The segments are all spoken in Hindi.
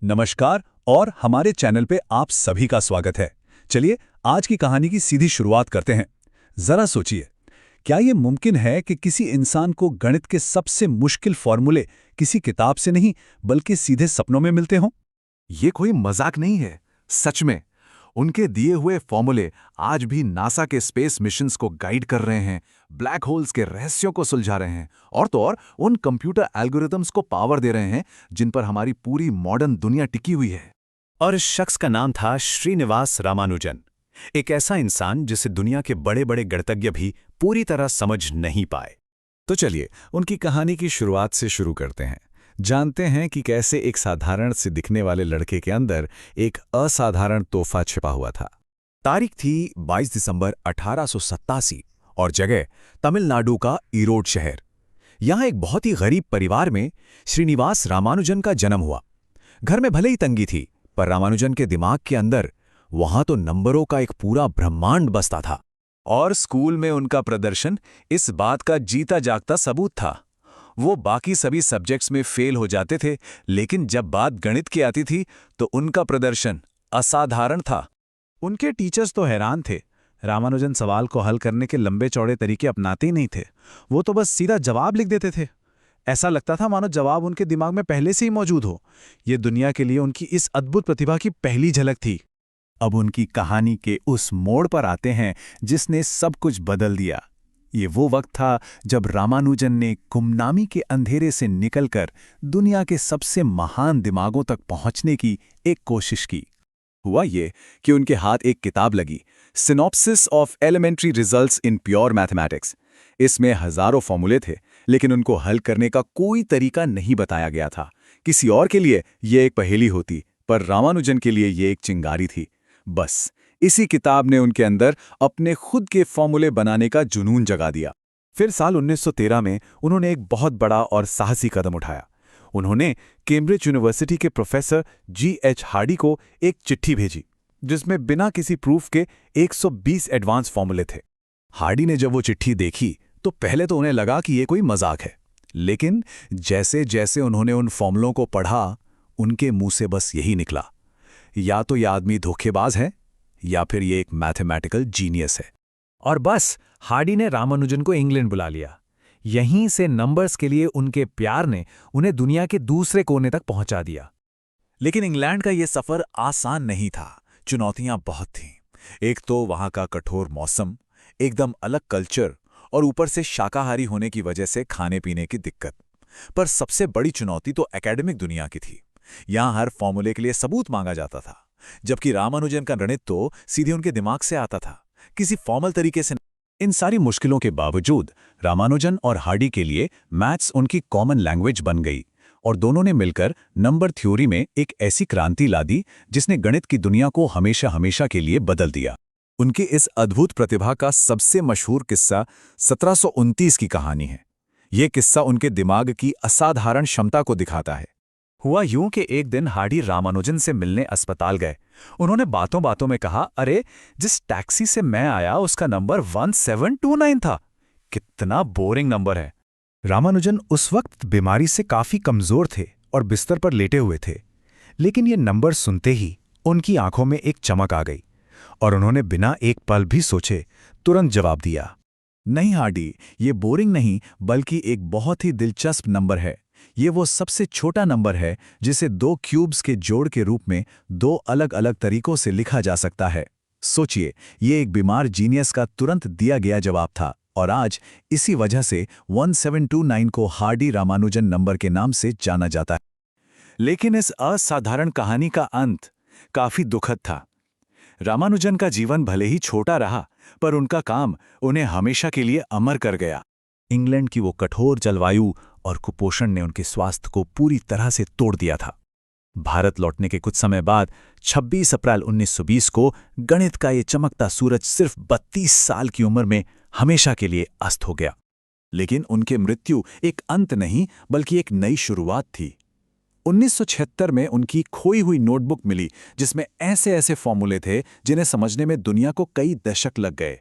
नमस्कार और हमारे चैनल पे आप सभी का स्वागत है। चलिए आज की कहानी की सीधी शुरुआत करते हैं। जरा सोचिए, क्या ये मुमकिन है कि किसी इंसान को गणित के सबसे मुश्किल फॉर्मूले किसी किताब से नहीं बल्कि सीधे सपनों में मिलते हों? ये कोई मजाक नहीं है। सच में उनके दिए हुए फॉर्मूले आज भी नासा के स्पेस मिशंस को गाइड कर रहे हैं, ब्लैक होल्स के रहस्यों को सुलझा रहे हैं और तो और उन कंप्यूटर एल्गोरिथम्स को पावर दे रहे हैं जिन पर हमारी पूरी मॉडर्न दुनिया टिकी हुई है। और इस शख्स का नाम था श्रीनिवास रामानुजन, एक ऐसा इंसान जिसे दुनिया के बड़े बड़े गणितज्ञ भी पूरी तरह समझ नहीं पाए। तो चलिए उनकी कहानी की शुरुआत से शुरू करते हैं। जानते हैं कि कैसे एक साधारण से दिखने वाले लड़के के अंदर एक असाधारण तोहफा छिपा हुआ था। तारीख थी 22 दिसंबर 1887 और जगह तमिलनाडु का ईरोड शहर। यहाँ एक बहुत ही गरीब परिवार में श्रीनिवास रामानुजन का जन्म हुआ। घर में भले ही तंगी थी, पर रामानुजन के दिमाग के अंदर वहां तो नंबरों का एक पूरा ब्रह्मांड बसता था। और स्कूल में उनका प्रदर्शन इस बात का जीता जागता सबूत था। वो बाकी सभी सब्जेक्ट्स में फेल हो जाते थे, लेकिन जब बात गणित की आती थी तो उनका प्रदर्शन असाधारण था। उनके टीचर्स तो हैरान थे। रामानुजन सवाल को हल करने के लंबे चौड़े तरीके अपनाते ही नहीं थे। वो तो बस सीधा जवाब लिख देते थे। ऐसा लगता था मानो जवाब उनके दिमाग में पहले से ही मौजूद हो। ये दुनिया के लिए उनकी इस अद्भुत प्रतिभा की पहली झलक थी। अब उनकी कहानी के उस मोड़ पर आते हैं जिसने सब कुछ बदल दिया। ये वो वक्त था जब रामानुजन ने गुमनामी के अंधेरे से निकलकर दुनिया के सबसे महान दिमागों तक पहुंचने की एक कोशिश की। हुआ ये कि उनके हाथ एक किताब लगी, synopsis of elementary results in pure mathematics. इसमें हजारों फॉर्मूले थे, लेकिन उनको हल करने का कोई तरीका नहीं बताया गया था। किसी और के लिए ये एक पहेली होती, पर रामानुजन के लिए ये एक चिंगारी थी। बस इसी किताब ने उनके अंदर अपने खुद के फॉर्मूले बनाने का जुनून जगा दिया। फिर साल 1913 में उन्होंने एक बहुत बड़ा और साहसी कदम उठाया। उन्होंने कैम्ब्रिज यूनिवर्सिटी के प्रोफेसर G.H. हार्डी को एक चिट्ठी भेजी, जिसमें बिना किसी प्रूफ के 120 एडवांस फॉर्मूले थे। हार्डी ने जब वो चिट्ठी देखी तो पहले तो उन्हें लगा कि ये कोई मजाक है, लेकिन जैसे जैसे उन्होंने उन फॉर्मूलों को पढ़ा, उनके मुंह से बस यही निकला, या तो ये आदमी धोखेबाज है या फिर ये एक मैथमेटिकल जीनियस है। और बस हार्डी ने रामानुजन को इंग्लैंड बुला लिया। यहीं से नंबर्स के लिए उनके प्यार ने उन्हें दुनिया के दूसरे कोने तक पहुंचा दिया। लेकिन इंग्लैंड का ये सफर आसान नहीं था। चुनौतियां बहुत थीं। एक तो वहां का कठोर मौसम, एकदम अलग कल्चर और ऊपर से शाकाहारी होने की वजह से खाने पीने की दिक्कत। पर सबसे बड़ी चुनौती तो एकेडमिक दुनिया की थी। यहां हर फॉर्मूले के लिए सबूत मांगा जाता था, जबकि रामानुजन का गणित तो सीधे उनके दिमाग से आता था, किसी फॉर्मल तरीके से। इन सारी मुश्किलों के बावजूद रामानुजन और हार्डी के लिए मैथ्स उनकी कॉमन लैंग्वेज बन गई और दोनों ने मिलकर नंबर थ्योरी में एक ऐसी क्रांति ला दी जिसने गणित की दुनिया को हमेशा हमेशा के लिए बदल दिया। उनकी इस अद्भुत प्रतिभा का सबसे मशहूर किस्सा 1729 की कहानी है। यह किस्सा उनके दिमाग की असाधारण क्षमता को दिखाता है। हुआ यूं कि एक दिन हार्डी रामानुजन से मिलने अस्पताल गए। उन्होंने बातों बातों में कहा, अरे जिस टैक्सी से मैं आया उसका नंबर 1729 था। कितना बोरिंग नंबर है। रामानुजन उस वक्त बीमारी से काफी कमजोर थे और बिस्तर पर लेटे हुए थे, लेकिन ये नंबर सुनते ही उनकी आंखों में एक चमक आ गई और उन्होंने बिना एक पल भी सोचे तुरंत जवाब दिया, नहीं हार्डी, ये बोरिंग नहीं बल्कि एक बहुत ही दिलचस्प नंबर है। ये वो सबसे छोटा नंबर है जिसे दो क्यूब्स के जोड़ के रूप में दो अलग अलग तरीकों से लिखा जा सकता है। सोचिए, ये एक बीमार जीनियस का तुरंत दिया गया जवाब था और आज इसी वजह से 1729 को हार्डी रामानुजन नंबर के नाम से जाना जाता है। लेकिन इस असाधारण कहानी का अंत काफी दुखद था। रामानुजन का जीवन भले ही छोटा रहा, पर उनका काम उन्हें हमेशा के लिए अमर कर गया। इंग्लैंड की वो कठोर जलवायु और कुपोषण ने उनके स्वास्थ्य को पूरी तरह से तोड़ दिया था। भारत लौटने के कुछ समय बाद 26 अप्रैल 1920 को गणित का ये चमकता सूरज सिर्फ 32 साल की उम्र में हमेशा के लिए अस्त हो गया। लेकिन उनके मृत्यु एक अंत नहीं बल्कि एक नई शुरुआत थी। 1976 में उनकी खोई हुई नोटबुक मिली, जिसमें ऐसे ऐसे फॉर्मूले थे जिन्हें समझने में दुनिया को कई दशक लग गए।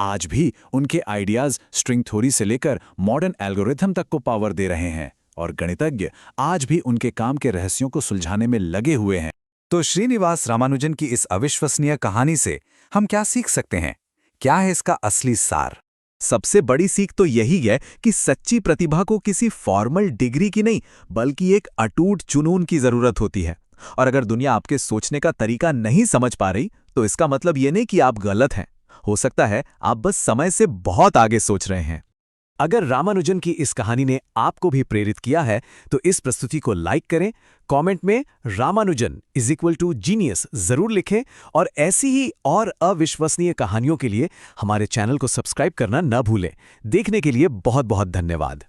आज भी उनके आइडियाज स्ट्रिंग थ्योरी से लेकर मॉडर्न एल्गोरिथम तक को पावर दे रहे हैं और गणितज्ञ आज भी उनके काम के रहस्यों को सुलझाने में लगे हुए हैं। तो श्रीनिवास रामानुजन की इस अविश्वसनीय कहानी से हम क्या सीख सकते हैं? क्या है इसका असली सार? सबसे बड़ी सीख तो यही है कि सच्ची प्रतिभा को किसी फॉर्मल डिग्री की नहीं, बल्कि एक अटूट जुनून की जरूरत होती है। और अगर दुनिया आपके सोचने का तरीका नहीं समझ पा रही, तो इसका मतलब ये नहीं कि आप गलत हैं। हो सकता है आप बस समय से बहुत आगे सोच रहे हैं। अगर रामानुजन की इस कहानी ने आपको भी प्रेरित किया है तो इस प्रस्तुति को लाइक करें, कमेंट में रामानुजन =जीनियस जरूर लिखें और ऐसी ही और अविश्वसनीय कहानियों के लिए हमारे चैनल को सब्सक्राइब करना न भूलें। देखने के लिए बहुत बहुत धन्यवाद।